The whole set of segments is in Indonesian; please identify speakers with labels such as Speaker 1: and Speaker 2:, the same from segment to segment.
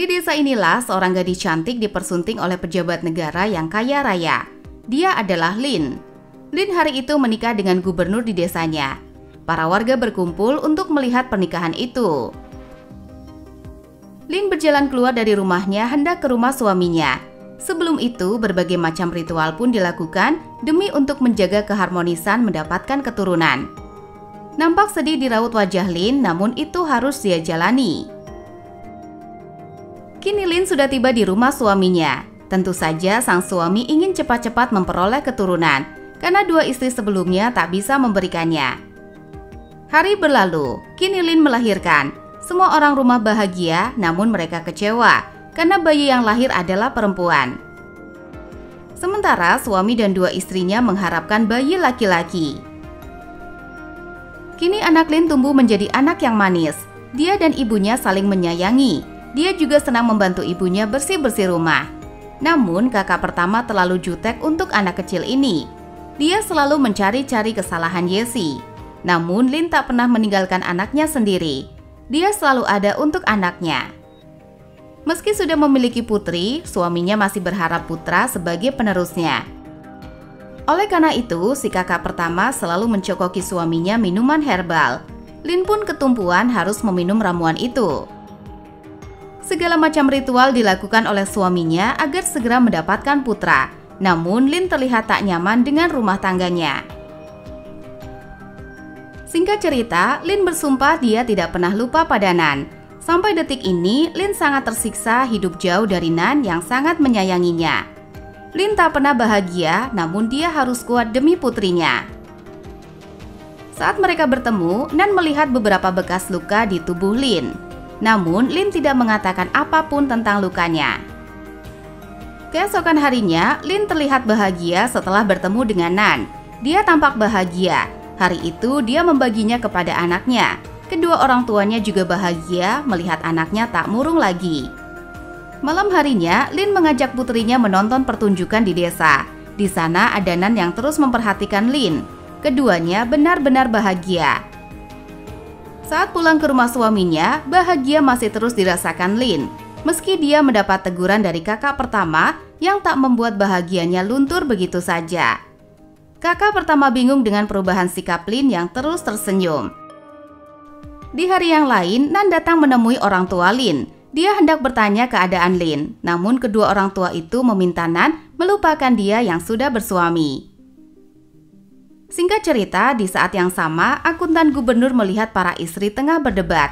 Speaker 1: Di desa inilah seorang gadis cantik dipersunting oleh pejabat negara yang kaya raya. Dia adalah Lin. Lin hari itu menikah dengan gubernur di desanya. Para warga berkumpul untuk melihat pernikahan itu. Lin berjalan keluar dari rumahnya hendak ke rumah suaminya. Sebelum itu, berbagai macam ritual pun dilakukan demi untuk menjaga keharmonisan mendapatkan keturunan. Nampak sedih di raut wajah Lin, namun itu harus dia jalani. Kini Lin sudah tiba di rumah suaminya. Tentu saja sang suami ingin cepat-cepat memperoleh keturunan, karena dua istri sebelumnya tak bisa memberikannya. Hari berlalu, kini Lin melahirkan. Semua orang rumah bahagia, namun mereka kecewa, karena bayi yang lahir adalah perempuan. Sementara suami dan dua istrinya mengharapkan bayi laki-laki. Kini anak Lin tumbuh menjadi anak yang manis. Dia dan ibunya saling menyayangi. Dia juga senang membantu ibunya bersih-bersih rumah. Namun kakak pertama terlalu jutek untuk anak kecil ini. Dia selalu mencari-cari kesalahan Yesi. Namun Lin tak pernah meninggalkan anaknya sendiri. Dia selalu ada untuk anaknya. Meski sudah memiliki putri, suaminya masih berharap putra sebagai penerusnya. Oleh karena itu, si kakak pertama selalu mencokoki suaminya minuman herbal. Lin pun ketumpuan harus meminum ramuan itu. Segala macam ritual dilakukan oleh suaminya agar segera mendapatkan putra. Namun Lin terlihat tak nyaman dengan rumah tangganya. Singkat cerita, Lin bersumpah dia tidak pernah lupa pada Nan. Sampai detik ini, Lin sangat tersiksa hidup jauh dari Nan yang sangat menyayanginya. Lin tak pernah bahagia, namun dia harus kuat demi putrinya. Saat mereka bertemu, Nan melihat beberapa bekas luka di tubuh Lin. Namun, Lin tidak mengatakan apapun tentang lukanya. Keesokan harinya, Lin terlihat bahagia setelah bertemu dengan Nan. Dia tampak bahagia. Hari itu, dia membaginya kepada anaknya. Kedua orang tuanya juga bahagia melihat anaknya tak murung lagi. Malam harinya, Lin mengajak putrinya menonton pertunjukan di desa. Di sana ada Nan yang terus memperhatikan Lin. Keduanya benar-benar bahagia. Saat pulang ke rumah suaminya, bahagia masih terus dirasakan Lin. Meski dia mendapat teguran dari kakak pertama yang tak membuat bahagianya luntur begitu saja. Kakak pertama bingung dengan perubahan sikap Lin yang terus tersenyum. Di hari yang lain, Nan datang menemui orang tua Lin. Dia hendak bertanya keadaan Lin, namun kedua orang tua itu meminta Nan melupakan dia yang sudah bersuami. Singkat cerita, di saat yang sama, akuntan gubernur melihat para istri tengah berdebat.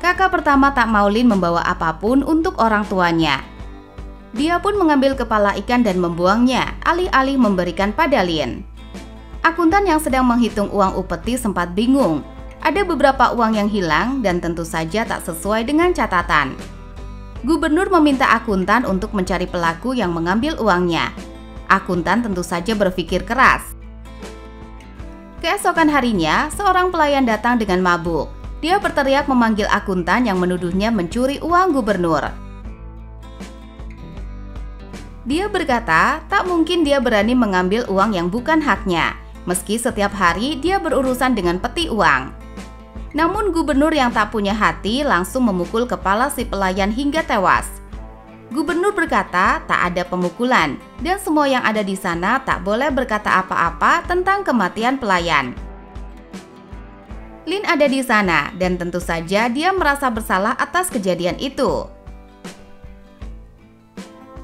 Speaker 1: Kakak pertama tak mau Lin membawa apapun untuk orang tuanya. Dia pun mengambil kepala ikan dan membuangnya, alih-alih memberikan pada Lin. Akuntan yang sedang menghitung uang upeti sempat bingung. Ada beberapa uang yang hilang dan tentu saja tak sesuai dengan catatan. Gubernur meminta akuntan untuk mencari pelaku yang mengambil uangnya. Akuntan tentu saja berpikir keras. Keesokan harinya, seorang pelayan datang dengan mabuk. Dia berteriak memanggil akuntan yang menuduhnya mencuri uang gubernur. Dia berkata, tak mungkin dia berani mengambil uang yang bukan haknya, meski setiap hari dia berurusan dengan peti uang. Namun gubernur yang tak punya hati langsung memukul kepala si pelayan hingga tewas. Gubernur berkata tak ada pemukulan dan semua yang ada di sana tak boleh berkata apa-apa tentang kematian pelayan. Lin ada di sana dan tentu saja dia merasa bersalah atas kejadian itu.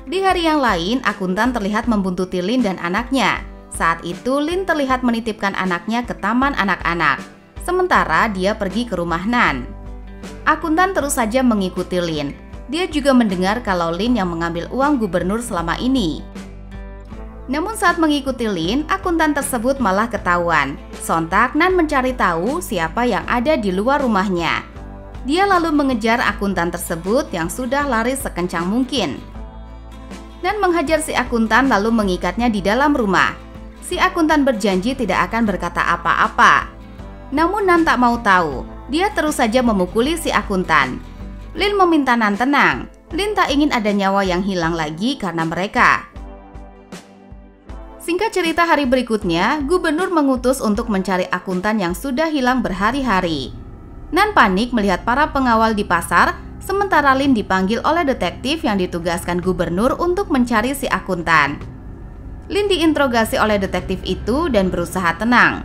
Speaker 1: Di hari yang lain, akuntan terlihat membuntuti Lin dan anaknya. Saat itu Lin terlihat menitipkan anaknya ke taman anak-anak. Sementara dia pergi ke rumah Nan. Akuntan terus saja mengikuti Lin. Dia juga mendengar kalau Lin yang mengambil uang gubernur selama ini. Namun saat mengikuti Lin, akuntan tersebut malah ketahuan. Sontak Nan mencari tahu siapa yang ada di luar rumahnya. Dia lalu mengejar akuntan tersebut yang sudah lari sekencang mungkin. Nan menghajar si akuntan lalu mengikatnya di dalam rumah. Si akuntan berjanji tidak akan berkata apa-apa. Namun Nan tak mau tahu. Dia terus saja memukuli si akuntan. Lin meminta Nan tenang. Lin tak ingin ada nyawa yang hilang lagi karena mereka. Singkat cerita, hari berikutnya, gubernur mengutus untuk mencari akuntan yang sudah hilang berhari-hari. Nan panik melihat para pengawal di pasar Sementara Lin dipanggil oleh detektif yang ditugaskan gubernur untuk mencari si akuntan. Lin diinterogasi oleh detektif itu dan berusaha tenang.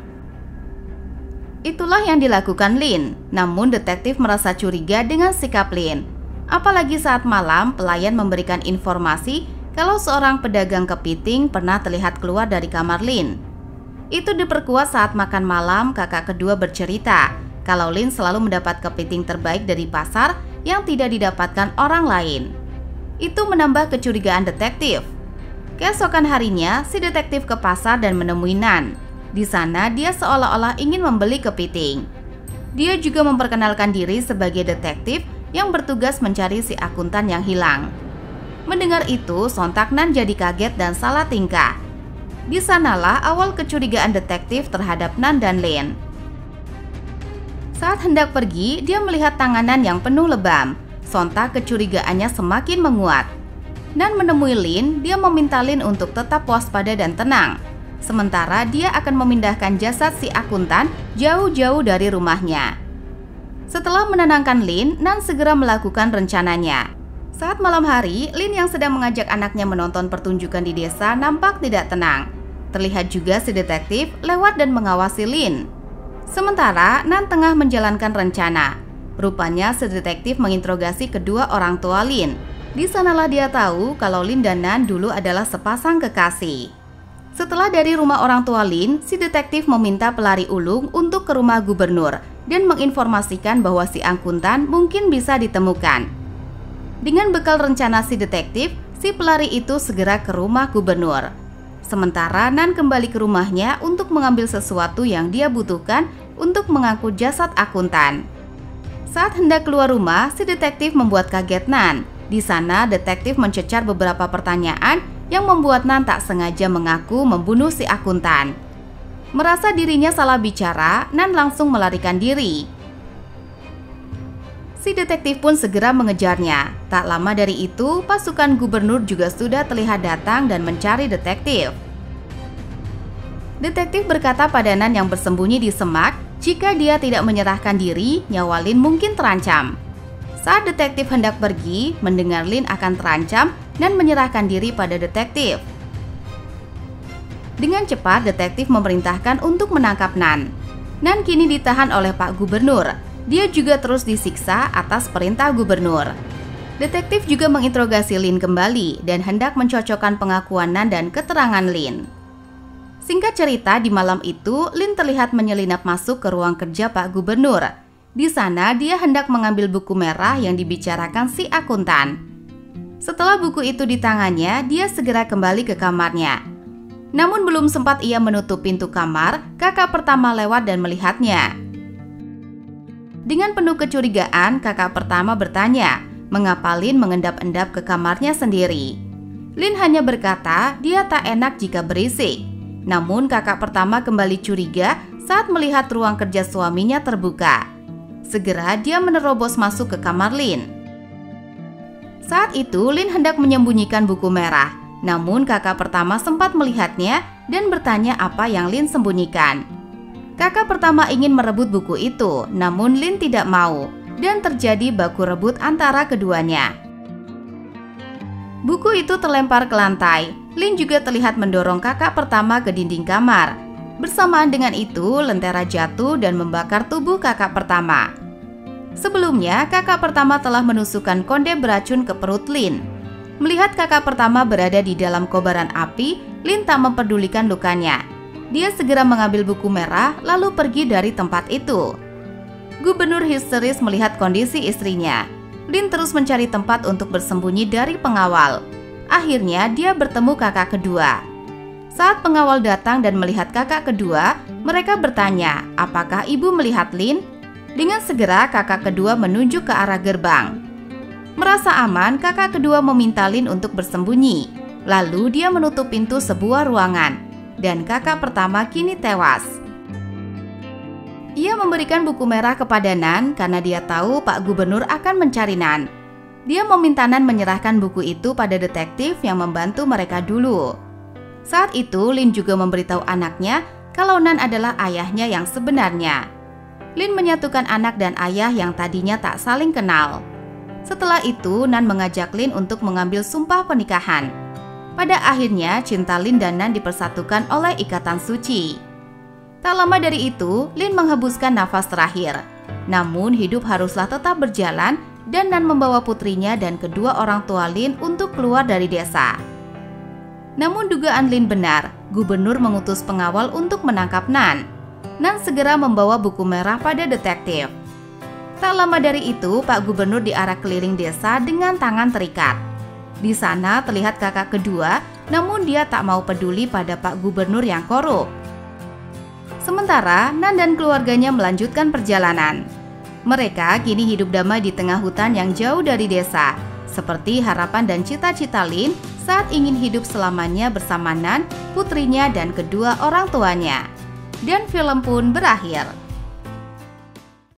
Speaker 1: Itulah yang dilakukan Lin, namun detektif merasa curiga dengan sikap Lin. Apalagi saat malam pelayan memberikan informasi kalau seorang pedagang kepiting pernah terlihat keluar dari kamar Lin. Itu diperkuat saat makan malam kakak kedua bercerita kalau Lin selalu mendapat kepiting terbaik dari pasar yang tidak didapatkan orang lain. Itu menambah kecurigaan detektif. Keesokan harinya, si detektif ke pasar dan menemui Nan. Di sana, dia seolah-olah ingin membeli kepiting. Dia juga memperkenalkan diri sebagai detektif yang bertugas mencari si akuntan yang hilang. Mendengar itu, sontak Nan jadi kaget dan salah tingkah. Di sanalah awal kecurigaan detektif terhadap Nan dan Lin. Saat hendak pergi, dia melihat tanganan yang penuh lebam. Sontak kecurigaannya semakin menguat. Nan menemui Lin, dia meminta Lin untuk tetap waspada dan tenang. Sementara dia akan memindahkan jasad si akuntan jauh-jauh dari rumahnya. Setelah menenangkan Lin, Nan segera melakukan rencananya. Saat malam hari, Lin yang sedang mengajak anaknya menonton pertunjukan di desa nampak tidak tenang. Terlihat juga si detektif lewat dan mengawasi Lin. Sementara Nan tengah menjalankan rencana. Rupanya si detektif menginterogasi kedua orang tua Lin. Di sanalah dia tahu kalau Lin dan Nan dulu adalah sepasang kekasih. Setelah dari rumah orang tua Lin, si detektif meminta pelari ulung untuk ke rumah gubernur dan menginformasikan bahwa si akuntan mungkin bisa ditemukan. Dengan bekal rencana si detektif, si pelari itu segera ke rumah gubernur. Sementara Nan kembali ke rumahnya untuk mengambil sesuatu yang dia butuhkan untuk mengangkut jasad akuntan. Saat hendak keluar rumah, si detektif membuat kaget Nan. Di sana, detektif mencecar beberapa pertanyaan yang membuat Nan tak sengaja mengaku membunuh si akuntan. Merasa dirinya salah bicara, Nan langsung melarikan diri. Si detektif pun segera mengejarnya. Tak lama dari itu, pasukan gubernur juga sudah terlihat datang dan mencari detektif. Detektif berkata pada Nan yang bersembunyi di semak, jika dia tidak menyerahkan diri, nyawa Lin mungkin terancam. Saat detektif hendak pergi, mendengar Lin akan terancam dan menyerahkan diri pada detektif. Dengan cepat, detektif memerintahkan untuk menangkap Nan. Nan kini ditahan oleh Pak Gubernur. Dia juga terus disiksa atas perintah gubernur. Detektif juga menginterogasi Lin kembali dan hendak mencocokkan pengakuan Nan dan keterangan Lin. Singkat cerita, di malam itu Lin terlihat menyelinap masuk ke ruang kerja Pak Gubernur. Di sana dia hendak mengambil buku merah yang dibicarakan si akuntan. Setelah buku itu di tangannya, dia segera kembali ke kamarnya. Namun belum sempat ia menutup pintu kamar, kakak pertama lewat dan melihatnya. Dengan penuh kecurigaan, kakak pertama bertanya, mengapa Lin mengendap-endap ke kamarnya sendiri. Lin hanya berkata dia tak enak jika berisik. Namun kakak pertama kembali curiga saat melihat ruang kerja suaminya terbuka. Segera dia menerobos masuk ke kamar Lin. Saat itu Lin hendak menyembunyikan buku merah. Namun kakak pertama sempat melihatnya dan bertanya apa yang Lin sembunyikan. Kakak pertama ingin merebut buku itu, namun Lin tidak mau, dan terjadi baku rebut antara keduanya. Buku itu terlempar ke lantai. Lin juga terlihat mendorong kakak pertama ke dinding kamar. Bersamaan dengan itu, lentera jatuh dan membakar tubuh kakak pertama. Sebelumnya, kakak pertama telah menusukkan konde beracun ke perut Lin. Melihat kakak pertama berada di dalam kobaran api, Lin tak mempedulikan lukanya. Dia segera mengambil buku merah lalu pergi dari tempat itu. Gubernur histeris melihat kondisi istrinya. Lin terus mencari tempat untuk bersembunyi dari pengawal. Akhirnya dia bertemu kakak kedua. Saat pengawal datang dan melihat kakak kedua, mereka bertanya, apakah ibu melihat Lin? Dengan segera kakak kedua menunjuk ke arah gerbang. Merasa aman, kakak kedua meminta Lin untuk bersembunyi. Lalu dia menutup pintu sebuah ruangan. Dan kakak pertama kini tewas. Ia memberikan buku merah kepada Nan karena dia tahu Pak Gubernur akan mencari Nan. Dia meminta Nan menyerahkan buku itu pada detektif yang membantu mereka dulu. Saat itu Lin juga memberitahu anaknya kalau Nan adalah ayahnya yang sebenarnya. Lin menyatukan anak dan ayah yang tadinya tak saling kenal. Setelah itu, Nan mengajak Lin untuk mengambil sumpah pernikahan. Pada akhirnya, cinta Lin dan Nan dipersatukan oleh ikatan suci. Tak lama dari itu, Lin menghembuskan nafas terakhir. Namun, hidup haruslah tetap berjalan dan Nan membawa putrinya dan kedua orang tua Lin untuk keluar dari desa. Namun dugaan Lin benar, gubernur mengutus pengawal untuk menangkap Nan. Nan segera membawa buku merah pada detektif. Tak lama dari itu, Pak Gubernur diarak keliling desa dengan tangan terikat. Di sana terlihat kakak kedua, namun dia tak mau peduli pada Pak Gubernur yang korup. Sementara, Nan dan keluarganya melanjutkan perjalanan. Mereka kini hidup damai di tengah hutan yang jauh dari desa, seperti harapan dan cita-cita Lin saat ingin hidup selamanya bersama Nan, putrinya dan kedua orang tuanya. Dan film pun berakhir.